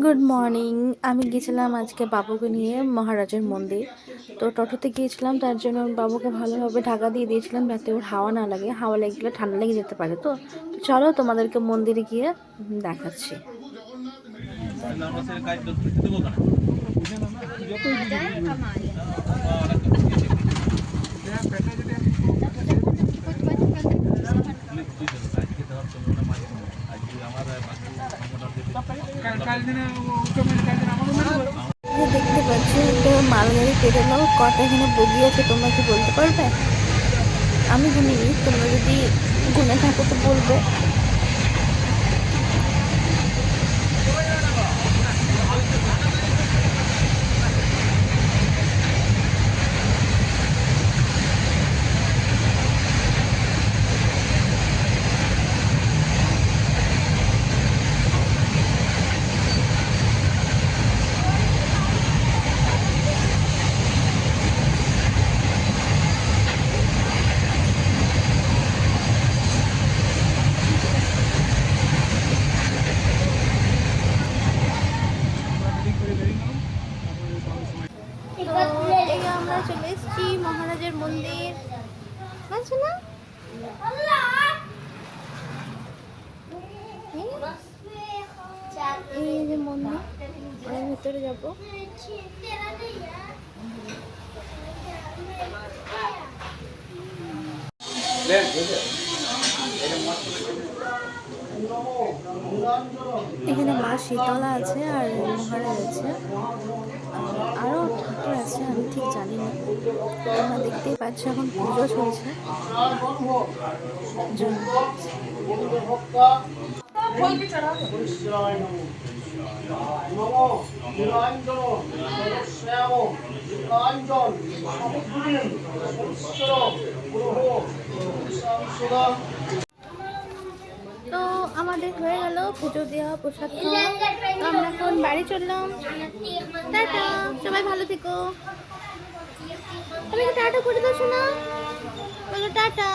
Good morning. আমি গেছিলাম আজকে বাবুকে নিয়ে মহারাজের মন্দির। তো টোটোতে গিয়েছিলাম, তার জন্য বাবুকে ভালোভাবে ঢাকা দিয়ে দিয়েছিলাম যাতে ওর হাওয়া না লাগে। হাওয়া লেগে গেলে ঠান্ডা লেগে যেতে পারে। তো চলো তোমাদেরকে মন্দিরে গিয়ে দেখাচ্ছি। দেখতে পাচ্ছি একটা মালগাড়ি পেরোলো। কটা এখানে বগি আছে তোমরা কি বলতে পারবে? আমি গুনিনি, তোমরা যদি গুনে থাকো তো বলবে। আমরা চলে এসেছি মহারাজের মন্দির। আছে না? এই যে মন্দির, এর ভিতরে যাবো। এখানে মা শীতলা আছে আর মহারাজ আছে, আরও ঠাকুর আছে, আমি ঠিক জানি না। তোমরা দেখতেই পাচ্ছ এখন পুজো চলছে। তো আমাদের হয়ে গেল পুজো দেওয়া, প্রসাদ খাওয়া। তো আমরা এখন বাড়ি চললাম। টাটা, সবাই ভালো থেকো। তুমি টাটা করে দাও শোনা, বলো টাটা।